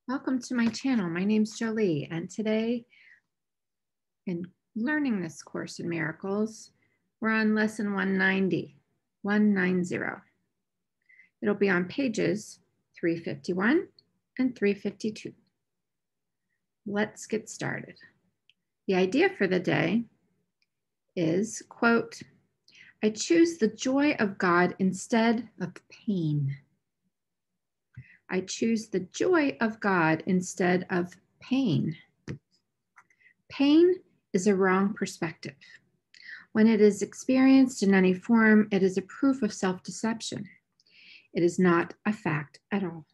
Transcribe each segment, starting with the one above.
Welcome to my channel. My name's Jolie, and today in learning this course in miracles, we're on lesson 190. It'll be on pages 351 and 352. Let's get started. The idea for the day is, quote, I choose the joy of God instead of pain. I choose the joy of God instead of pain. Pain is a wrong perspective. When it is experienced in any form, it is a proof of self-deception. It is not a fact at all.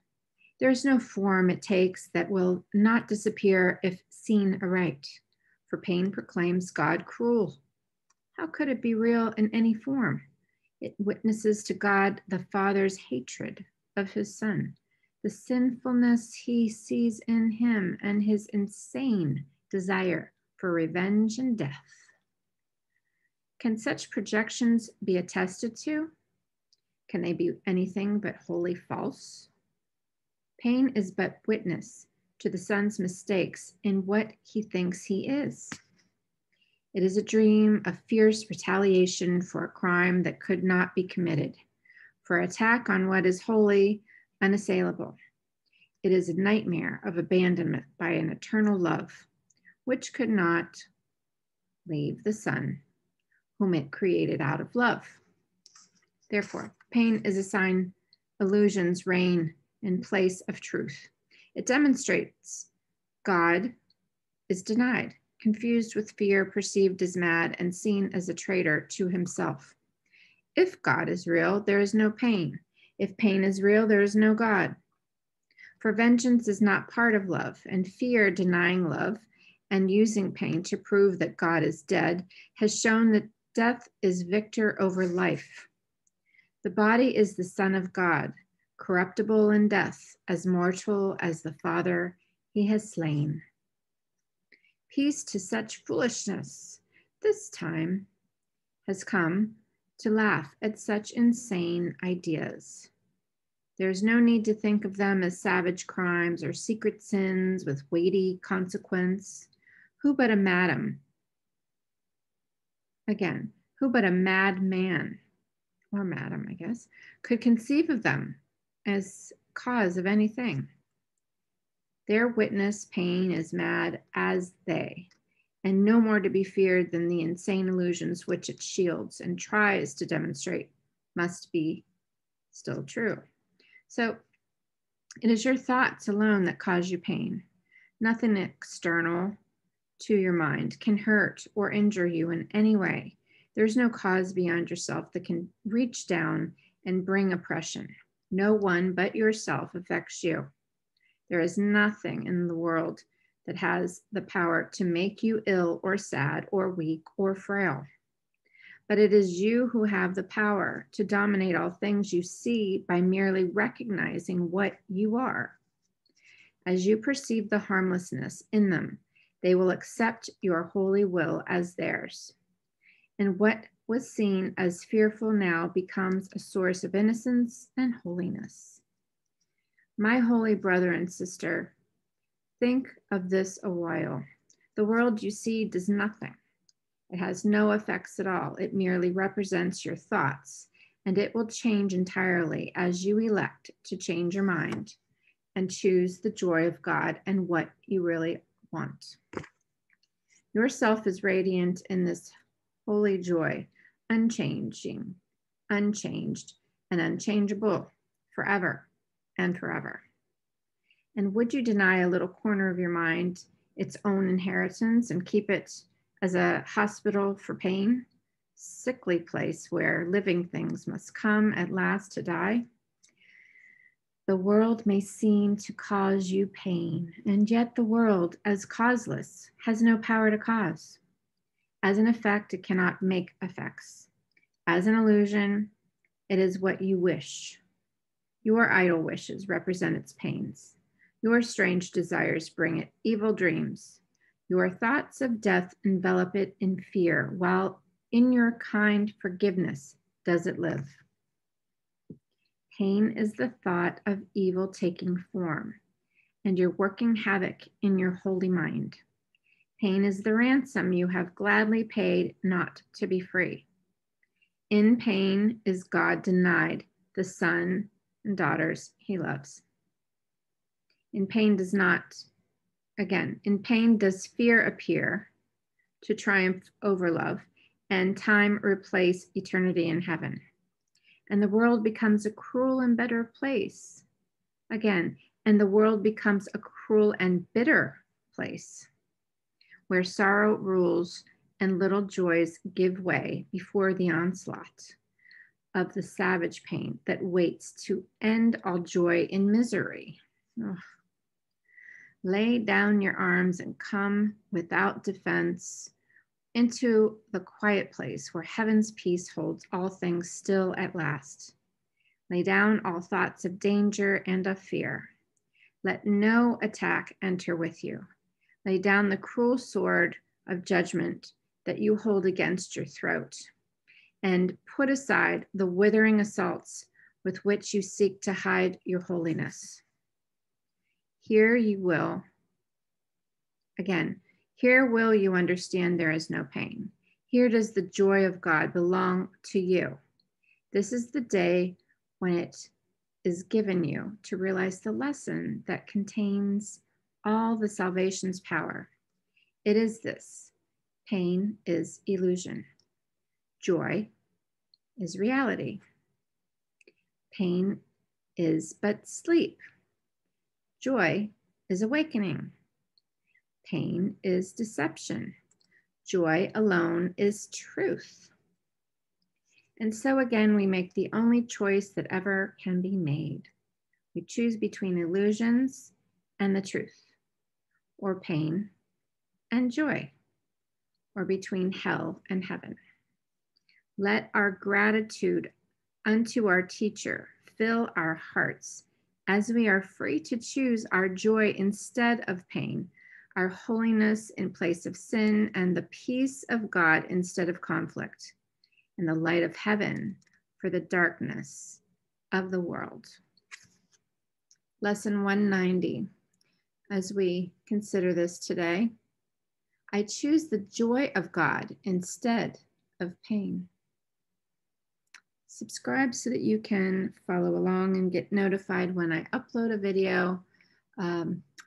There is no form it takes that will not disappear if seen aright. For pain proclaims God cruel. How could it be real in any form? It witnesses to God the Father's hatred of his Son, the sinfulness he sees in him, and his insane desire for revenge and death. Can such projections be attested to? Can they be anything but wholly false? Pain is but witness to the Son's mistakes in what he thinks he is. It is a dream of fierce retaliation for a crime that could not be committed, for attack on what is wholly unassailable. It is a nightmare of abandonment by an eternal love, which could not leave the Son, whom it created out of love. Therefore, pain is a sign illusions reign in place of truth. It demonstrates God is denied, confused with fear, perceived as mad, and seen as a traitor to himself. If God is real, there is no pain. If pain is real, there is no God. For vengeance is not part of love, and fear, denying love and using pain to prove that God is dead, has shown that death is victor over life. The body is the Son of God, corruptible in death, as mortal as the Father he has slain. Peace to such foolishness. This time has come to laugh at such insane ideas. There is no need to think of them as savage crimes or secret sins with weighty consequence. Who but a madam? Again, who but a madman, or madam, I guess, could conceive of them as cause of anything? Their witness pain is mad as they, and no more to be feared than the insane illusions which it shields and tries to demonstrate must be still true. So it is your thoughts alone that cause you pain. Nothing external to your mind can hurt or injure you in any way. There's no cause beyond yourself that can reach down and bring oppression. No one but yourself affects you. There is nothing in the world that has the power to make you ill or sad or weak or frail. But it is you who have the power to dominate all things you see by merely recognizing what you are. As you perceive the harmlessness in them, they will accept your holy will as theirs. And what was seen as fearful now becomes a source of innocence and holiness. My holy brother and sister, think of this a while. The world you see does nothing. It has no effects at all. It merely represents your thoughts, and it will change entirely as you elect to change your mind and choose the joy of God and what you really want. Yourself is radiant in this holy joy, unchanging, unchanged, and unchangeable forever and forever. And would you deny a little corner of your mind its own inheritance and keep it as a hospital for pain, sickly place where living things must come at last to die? The world may seem to cause you pain, and yet the world, as causeless, has no power to cause. As an effect, it cannot make effects. As an illusion, it is what you wish. Your idle wishes represent its pains. Your strange desires bring it evil dreams. Your thoughts of death envelop it in fear, while in your kind forgiveness does it live. Pain is the thought of evil taking form, and you're working havoc in your holy mind. Pain is the ransom you have gladly paid not to be free. In pain is God denied the son and daughters he loves. In pain does fear appear to triumph over love, and time replace eternity in heaven. And the world becomes a cruel and bitter place. Again, and the world becomes a cruel and bitter place, where sorrow rules and little joys give way before the onslaught of the savage pain that waits to end all joy in misery. Ugh. Lay down your arms and come without defense into the quiet place where heaven's peace holds all things still at last. Lay down all thoughts of danger and of fear. Let no attack enter with you. Lay down the cruel sword of judgment that you hold against your throat, and put aside the withering assaults with which you seek to hide your holiness. Here will you understand there is no pain. Here does the joy of God belong to you. This is the day when it is given you to realize the lesson that contains all the salvation's power. It is this: pain is illusion. Joy is reality. Pain is but sleep. Joy is awakening. Pain is deception. Joy alone is truth. And so again, we make the only choice that ever can be made. We choose between illusions and the truth, or pain and joy, or between hell and heaven. Let our gratitude unto our teacher fill our hearts as we are free to choose our joy instead of pain, our holiness in place of sin, and the peace of God instead of conflict, and the light of heaven for the darkness of the world. Lesson 190, as we consider this today, I choose the joy of God instead of pain. Subscribe so that you can follow along and get notified when I upload a video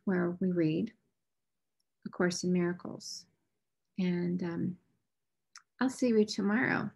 where we read A Course in Miracles. And I'll see you tomorrow.